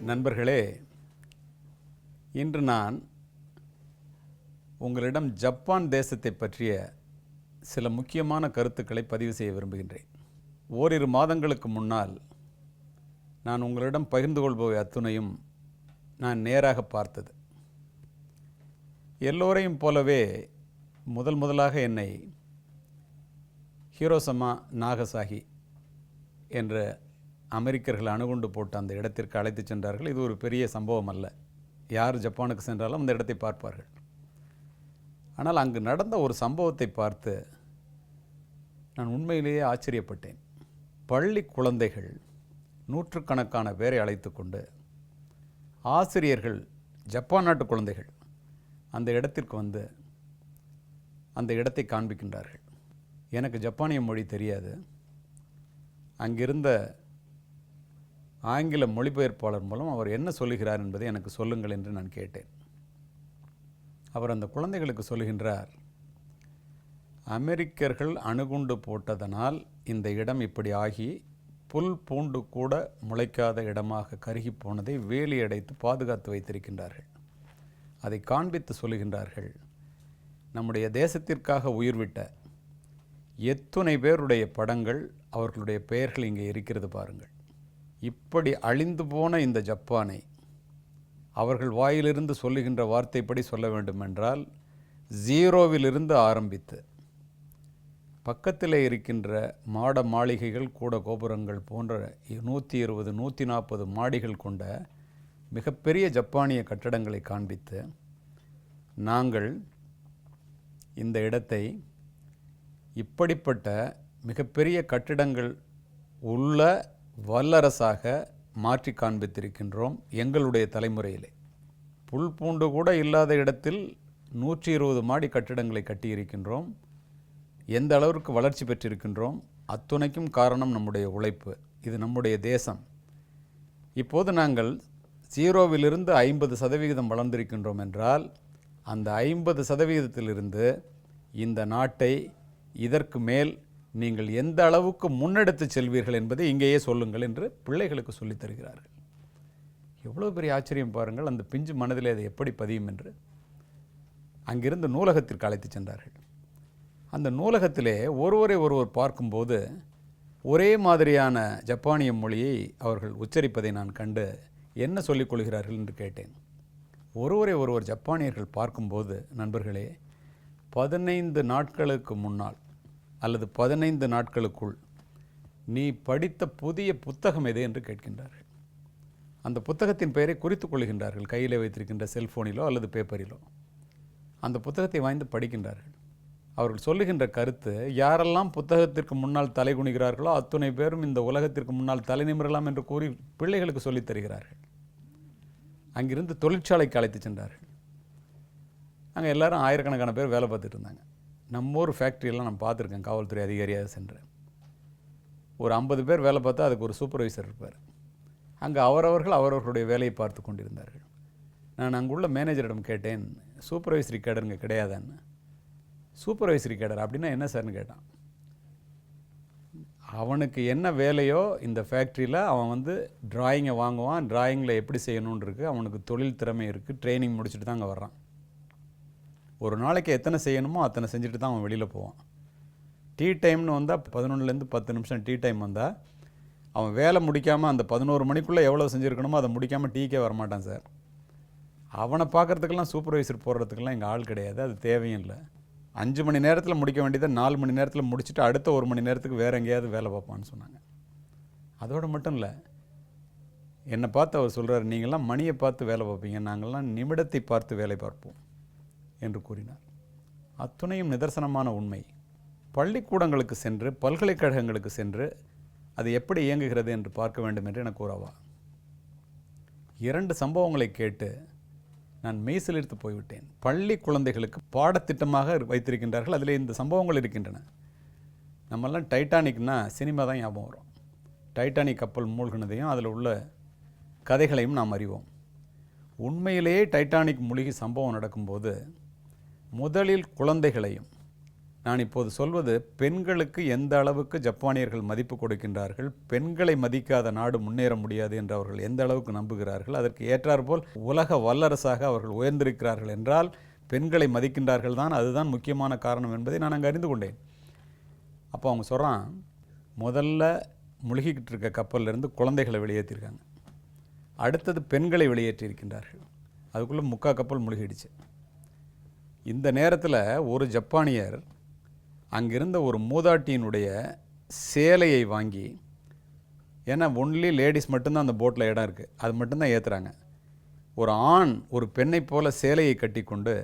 நண்பர்களே, இன்று நான் உங்களிடம் ஜப்பான் தேசத்தை பற்றிய சில முக்கியமான கருத்துக்களை பதிவு செய்ய விரும்புகின்றேன். ஓரிரு மாதங்களுக்கு முன்னால் நான் உங்களிடம் பகிர்ந்து கொள்பவை அத்துணையும் நான் நேராக பார்த்தது. எல்லோரையும் போலவே முதலாக என்னை ஹிரோஷிமா நாகசாகி என்ற அமெரிக்கர்கள் அணுகுண்டு போட்டு அந்த இடத்திற்கு அழைத்து சென்றார்கள். இது ஒரு பெரிய சம்பவம் அல்ல. யார் ஜப்பானுக்கு சென்றாலும் அந்த இடத்தை பார்ப்பார்கள். ஆனால் அங்கு நடந்த ஒரு சம்பவத்தை பார்த்து நான் உண்மையிலேயே ஆச்சரியப்பட்டேன். பள்ளி குழந்தைகள் நூற்றுக்கணக்கான பேரை அழைத்து கொண்டு ஆசிரியர்கள், ஜப்பான் நாட்டு குழந்தைகள் அந்த இடத்திற்கு வந்து அந்த இடத்தை காண்பிக்கின்றார்கள். எனக்கு ஜப்பானிய மொழி தெரியாது. அங்கிருந்த ஆங்கில மொழிபெயர்ப்பாளர் மூலம் அவர் என்ன சொல்லுகிறார் என்பதை எனக்கு சொல்லுங்கள் என்று நான் கேட்டேன். அவர் அந்த குழந்தைகளுக்கு சொல்லுகின்றார், அமெரிக்கர்கள் அணுகுண்டு போட்டதனால் இந்த இடம் இப்படி ஆகி புல் பூண்டு கூட முளைக்காத இடமாக கருகி போனதை வேலி அடைத்து பாதுகாத்து வைத்திருக்கின்றார்கள். அதை காண்பித்து சொல்லுகின்றார்கள், நம்முடைய தேசத்திற்காக உயிர்விட்ட எத்துணை பேருடைய படங்கள், அவர்களுடைய பெயர்கள் இங்கே இருக்கிறது பாருங்கள். இப்படி அழிந்து போன இந்த ஜப்பானை அவர்கள் வாயிலிருந்து சொல்லுகின்ற வார்த்தைப்படி சொல்ல வேண்டுமென்றால் ஜீரோவிலிருந்து ஆரம்பித்து பக்கத்தில் இருக்கின்ற மாட மாளிகைகள், கூட கோபுரங்கள் போன்ற 120, 140 மாடிகள் கொண்ட மிகப்பெரிய ஜப்பானிய கட்டடங்களை காண்பித்து, நாங்கள் இந்த இடத்தை இப்படிப்பட்ட மிகப்பெரிய கட்டிடங்கள் உள்ள வல்லரசாக மாற்றி காண்பித்திருக்கின்றோம். எங்களுடைய தலைமுறையிலே புல் பூண்டு கூட இல்லாத இடத்தில் 120 மாடி கட்டிடங்களை கட்டியிருக்கின்றோம். எந்த அளவிற்கு வளர்ச்சி பெற்றிருக்கின்றோம், அத்துணைக்கும் காரணம் நம்முடைய உழைப்பு. இது நம்முடைய தேசம். இப்போது நாங்கள் 0விலிருந்து 50% வளர்ந்திருக்கின்றோம் என்றால் அந்த 50%இலிருந்து இந்த நாட்டை இதற்கு மேல் நீங்கள் எந்த அளவுக்கு முன்னெடுத்து செல்வீர்கள் என்பதை இங்கேயே சொல்லுங்கள் என்று பிள்ளைகளுக்கு சொல்லித் தருகிறார்கள். எவ்வளோ பெரிய ஆச்சரியம் பாருங்கள். அந்த பிஞ்சு மனதில் அதை எப்படி பதியும் என்று அங்கிருந்து நூலகத்திற்கு அழைத்து சென்றார்கள். அந்த நூலகத்திலே ஒருவர் பார்க்கும்போது ஒரே மாதிரியான ஜப்பானிய மொழியை அவர்கள் உச்சரிப்பதை நான் கண்டு என்ன சொல்லிக் கொள்கிறார்கள் என்று கேட்டேன். ஒருவர் ஜப்பானியர்கள் பார்க்கும்போது, நண்பர்களே, 15 நாட்களுக்கு முன்னால் அல்லது 15 நாட்களுக்குள் நீ படித்த புதிய புத்தகம் எது என்று கேட்கின்றார்கள். அந்த புத்தகத்தின் பெயரை குறித்து கொள்கின்றார்கள். கையில் வைத்திருக்கின்ற செல்ஃபோனிலோ அல்லது பேப்பரிலோ அந்த புத்தகத்தை வாய்ந்து படிக்கின்றார்கள். அவர்கள் சொல்லுகின்ற கருத்து, யாரெல்லாம் புத்தகத்திற்கு முன்னால் தலை குனிகிறார்களோ அத்துணை பேரும் இந்த உலகத்திற்கு முன்னால் தலை நிமிரலாம் என்று கூறி பிள்ளைகளுக்கு சொல்லித் தருகிறார்கள். அங்கிருந்து தொழிற்சாலைக்கு அழைத்து சென்றார்கள். அங்கே எல்லாரும் ஆயிரக்கணக்கான பேர் வேலை பார்த்துட்டு இருந்தாங்க. நம்ம ஊர் ஃபேக்ட்ரியெல்லாம் நான் பார்த்துருக்கேன். காவல்துறை அதிகாரியாக சென்று ஒரு 50 பேர் வேலை பார்த்தா அதுக்கு ஒரு சூப்பர்வைசர் இருப்பார். அங்கே அவரவர்களுடைய வேலையை பார்த்து கொண்டிருந்தார்கள். நான் அங்குள்ள மேனேஜரிடம் கேட்டேன், சூப்பர்வைசரி கேடருங்க கிடையாதான்னு. சூப்பர்வைசரி கேடர் அப்படின்னா என்ன சார்னு கேட்டான். அவனுக்கு என்ன வேலையோ இந்த ஃபேக்ட்ரியில் அவன் வந்து டிராயிங்கை வாங்குவான். டிராயிங்கில் எப்படி செய்யணுன்னு இருக்குது, அவனுக்கு தொழில் திறமை இருக்குது, ட்ரைனிங் முடிச்சுட்டு தான் அங்கே வர்றான். ஒரு நாளைக்கு எத்தனை செய்யணுமோ அத்தனை செஞ்சுட்டு தான் அவன் வெளியில் போவான். டீ டைம்னு வந்தால் 11லேருந்து 10 நிமிஷம் டீ டைம் வந்தால் அவன் வேலை முடிக்காமல் அந்த 11 மணிக்குள்ளே எவ்வளோ செஞ்சுருக்கணுமோ அதை முடிக்காமல் டீக்கே வரமாட்டான் சார். அவனை பார்க்குறதுக்கெல்லாம் சூப்பர்வைசர் போடுறதுக்கெல்லாம் எங்கள் ஆள் கிடையாது. அது தேவையும் இல்லை. 5 மணி நேரத்தில் முடிக்க வேண்டியதை 4 மணி நேரத்தில் முடிச்சுட்டு அடுத்த 1 மணி நேரத்துக்கு வேறு எங்கேயாவது வேலை பார்ப்பான்னு சொன்னாங்க. அதோடு மட்டும் இல்லை, என்னை பார்த்து அவர் சொல்கிறார், நீங்கள்லாம் மணியை பார்த்து வேலை பார்ப்பீங்க, நாங்கள்லாம் நிமிடத்தை பார்த்து வேலை பார்ப்போம் என்று கூறினார். அத்துணையும் நிதர்சனமான உண்மை. பள்ளிக்கூடங்களுக்கு சென்று, பல்கலைக்கழகங்களுக்கு சென்று அது எப்படி இயங்குகிறது என்று பார்க்க வேண்டும் என்று எனக்கு கூறவா. 2 சம்பவங்களை கேட்டு நான் மெய்சிலிர்த்து போய்விட்டேன். பள்ளி குழந்தைகளுக்கு பாடத்திட்டமாக வைத்திருக்கின்றார்கள். அதில் இந்த சம்பவங்கள் இருக்கின்றன. நம்மெல்லாம் டைட்டானிக்னா சினிமா தான் ஞாபகம் வரும். டைட்டானிக் கப்பல் மூழ்கினதையும் அதில் உள்ள கதைகளையும் நாம் அறிவோம். உண்மையிலேயே டைட்டானிக் மூழ்கி சம்பவம் நடக்கும்போது முதலில் குழந்தைகளையும், நான் இப்போது சொல்வது பெண்களுக்கு எந்த அளவுக்கு ஜப்பானியர்கள் மதிப்பு கொடுக்கின்றார்கள், பெண்களை மதிக்காத நாடு முன்னேற முடியாது என்று அவர்கள் எந்த அளவுக்கு நம்புகிறார்கள், அதற்கு ஏற்றாற்போல் உலக வல்லரசாக அவர்கள் உயர்ந்திருக்கிறார்கள் என்றால் பெண்களை மதிக்கின்றார்கள் தான், அதுதான் முக்கியமான காரணம் என்பதை நான் அங்கே அறிந்து கொண்டேன். அப்போ அவங்க சொல்கிறான், முதல்ல முழுகிக்கிட்டு இருக்க கப்பல்லேருந்து குழந்தைகளை வெளியேற்றிருக்காங்க, அடுத்தது பெண்களை வெளியேற்றியிருக்கின்றார்கள், அதுக்குள்ளே முக்கால் கப்பல் முழுகிடுச்சு. இந்த நேரத்தில் ஒரு ஜப்பானியர் அங்கிருந்த ஒரு மூதாட்டியினுடைய சேலையை வாங்கி, ஏன்னா ஒன்லி லேடிஸ் மட்டும்தான் அந்த போட்டில் இடம் இருக்குது, அது மட்டும்தான் ஏற்றுறாங்க. ஒரு ஆண் ஒரு பெண்ணை போல சேலையை கட்டி கொண்டு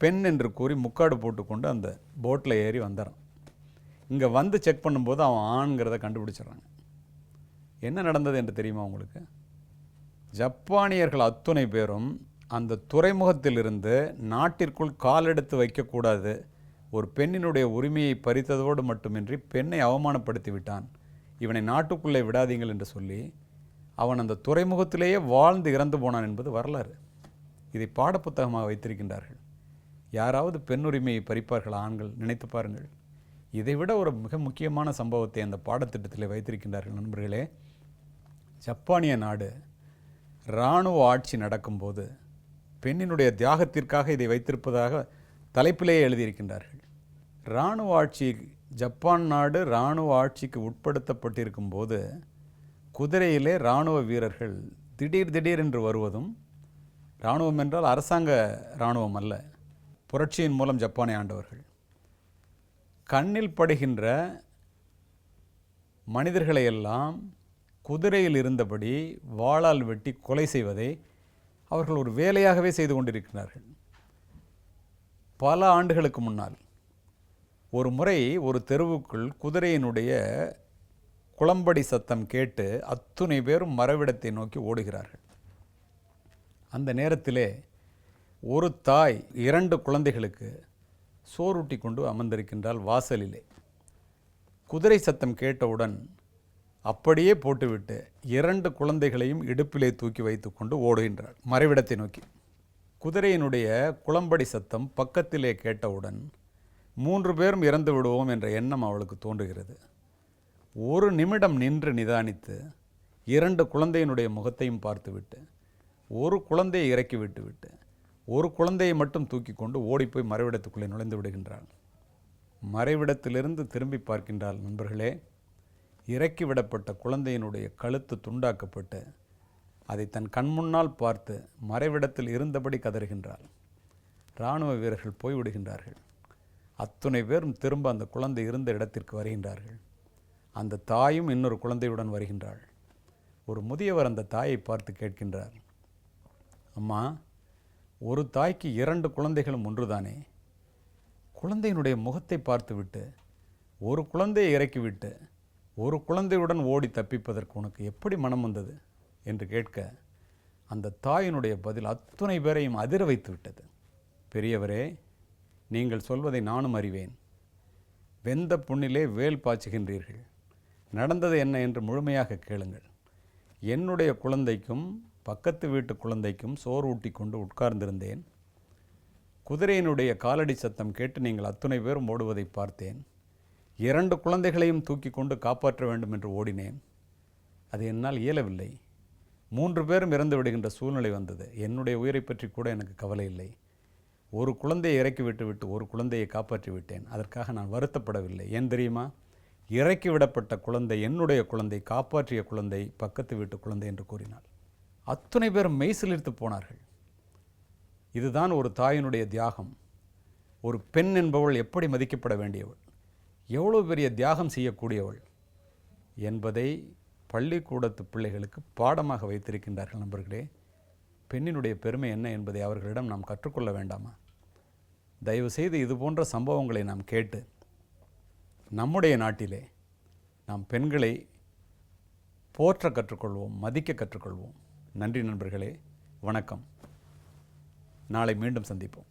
பெண் என்று கூறி முக்காடு போட்டுக்கொண்டு அந்த போட்டில் ஏறி வந்துடுறான். இங்கே வந்து செக் பண்ணும்போது அவன் ஆண்கிறத கண்டுபிடிச்சிட்றாங்க. என்ன நடந்தது என்று தெரியுமா உங்களுக்கு? ஜப்பானியர்கள் அத்துணை பேரும் அந்த துறைமுகத்திலிருந்து நாட்டிற்குள் காலெடுத்து வைக்கக்கூடாது, ஒரு பெண்ணினுடைய உரிமையை பறித்ததோடு மட்டுமின்றி பெண்ணை அவமானப்படுத்தி விட்டான், இவனை நாட்டுக்குள்ளே விடாதீங்கள் என்று சொல்லி அவன் அந்த துறைமுகத்திலேயே வாழ்ந்து இறந்து போனான் என்பது வரலாறு. இதை பாடப்புத்தகமாக வைத்திருக்கின்றார்கள். யாராவது பெண்ணுரிமையை பறிப்பார்கள் ஆண்கள்? நினைத்து பாருங்கள். இதைவிட ஒரு மிக முக்கியமான சம்பவத்தை அந்த பாடத்திட்டத்தில் வைத்திருக்கின்றார்கள். நண்பர்களே, ஜப்பானிய நாடு இராணுவ ஆட்சி நடக்கும்போது பெண்ணினுடைய தியாகத்திற்காக இதை வைத்திருப்பதாக தலைப்பிலேயே எழுதியிருக்கின்றார்கள். இராணுவ ஆட்சி, ஜப்பான் நாடு இராணுவ ஆட்சிக்கு உட்படுத்தப்பட்டிருக்கும் போது குதிரையிலே இராணுவ வீரர்கள் திடீர் என்று வருவதும், இராணுவம் என்றால் அரசாங்க இராணுவம் அல்ல, புரட்சியின் மூலம் ஜப்பானை ஆண்டவர்கள், கண்ணில் படுகின்ற மனிதர்களையெல்லாம் குதிரையில் இருந்தபடி வாளால் வெட்டி கொலை செய்வதை அவர்கள் ஒரு வேலையாகவே செய்து கொண்டிருக்கிறார்கள். பல ஆண்டுகளுக்கு முன்னால் ஒரு முறை ஒரு தெருவுக்குள் குதிரையினுடைய குளம்படி சத்தம் கேட்டு அத்துணை பேரும் மறைவிடத்தை நோக்கி ஓடுகிறார்கள். அந்த நேரத்திலே ஒரு தாய் 2 குழந்தைகளுக்கு சோறுட்டி கொண்டு அமர்ந்திருக்கின்றால் வாசலிலே. குதிரை சத்தம் கேட்டவுடன் அப்படியே போட்டுவிட்டு 2 குழந்தைகளையும் இடுப்பிலே தூக்கி வைத்து கொண்டு ஓடுகின்றாள் மறைவிடத்தை நோக்கி. குதிரையினுடைய குளம்படி சத்தம் பக்கத்திலே கேட்டவுடன் 3 பேரும் இறந்து விடுவோம் என்ற எண்ணம் அவளுக்கு தோன்றுகிறது. ஒரு நிமிடம் நின்று நிதானித்து 2 குழந்தையினுடைய முகத்தையும் பார்த்துவிட்டு ஒரு குழந்தையை இறக்கி விட்டுவிட்டு ஒரு குழந்தையை மட்டும் தூக்கி கொண்டு ஓடிப்போய் மறைவிடத்துக்குள்ளே நுழைந்து விடுகின்றாள். மறைவிடத்திலிருந்து திரும்பி பார்க்கின்றாள். நண்பர்களே, இறக்கிவிடப்பட்ட குழந்தையினுடைய கழுத்து துண்டாக்கப்பட்டு அதை தன் கண்முன்னால் பார்த்து மறைவிடத்தில் இருந்தபடி கதறுகின்றாள். இராணுவ வீரர்கள் போய்விடுகின்றார்கள். அத்துணை பேரும் திரும்ப அந்த குழந்தை இருந்த இடத்திற்கு வருகின்றார்கள். அந்த தாயும் இன்னொரு குழந்தையுடன் வருகின்றாள். ஒரு முதியவர் அந்த தாயை பார்த்து கேட்கின்றார், அம்மா, ஒரு தாய்க்கு 2 குழந்தைகளும் ஒன்றுதானே? குழந்தையினுடைய முகத்தை பார்த்துவிட்டு ஒரு குழந்தையை இறக்கிவிட்டு ஒரு குழந்தையுடன் ஓடி தப்பிப்பதற்கு உனக்கு எப்படி மனம் வந்தது என்று கேட்க, அந்த தாயினுடைய பதில் அத்துணை பேரையும் அதிர வைத்து விட்டது. பெரியவரே, நீங்கள் சொல்வதை நானும் அறிவேன். வெந்த புண்ணிலே வேல் பாய்ச்சுகின்றீர்கள். நடந்தது என்ன என்று முழுமையாக கேளுங்கள். என்னுடைய குழந்தைக்கும் பக்கத்து வீட்டு குழந்தைக்கும் சோறு ஊட்டி கொண்டு உட்கார்ந்திருந்தேன். குதிரையினுடைய காலடி சத்தம் கேட்டு நீங்கள் அத்துணை பேரும் ஓடுவதை பார்த்தேன். 2 குழந்தைகளையும் தூக்கி கொண்டு காப்பாற்ற வேண்டும் என்று ஓடினேன். அது என்னால் இயலவில்லை. 3 பேரும் இறந்து விடுகின்ற சூழ்நிலை வந்தது. என்னுடைய உயிரை பற்றி கூட எனக்கு கவலை இல்லை. ஒரு குழந்தையை இறக்கி விட்டு ஒரு குழந்தையை காப்பாற்றி விட்டேன். அதற்காக நான் வருத்தப்படவில்லை. ஏன் தெரியுமா? இறக்கி விடப்பட்ட குழந்தை என்னுடைய குழந்தை, காப்பாற்றிய குழந்தை பக்கத்து வீட்டு குழந்தை என்று கூறினாள். அத்துணை பேரும் மெய்சிலிர்த்து போனார்கள். இதுதான் ஒரு தாயினுடைய தியாகம். ஒரு பெண் என்பவள் எப்படி மதிக்கப்பட வேண்டியவள், எவ்வளோ பெரிய தியாகம் செய்யக்கூடியவள் என்பதை பள்ளிக்கூடத்து பிள்ளைகளுக்கு பாடமாக வைத்திருக்கின்றார்கள். நண்பர்களே, பெண்ணினுடைய பெருமை என்ன என்பதை அவர்களிடம் நாம் கற்றுக்கொள்ள வேண்டாமா? தயவுசெய்து இது போன்ற சம்பவங்களை நாம் கேட்டு நம்முடைய நாட்டிலே நாம் பெண்களை போற்ற கற்றுக்கொள்வோம், மதிக்க கற்றுக்கொள்வோம். நன்றி நண்பர்களே, வணக்கம். நாளை மீண்டும் சந்திப்போம்.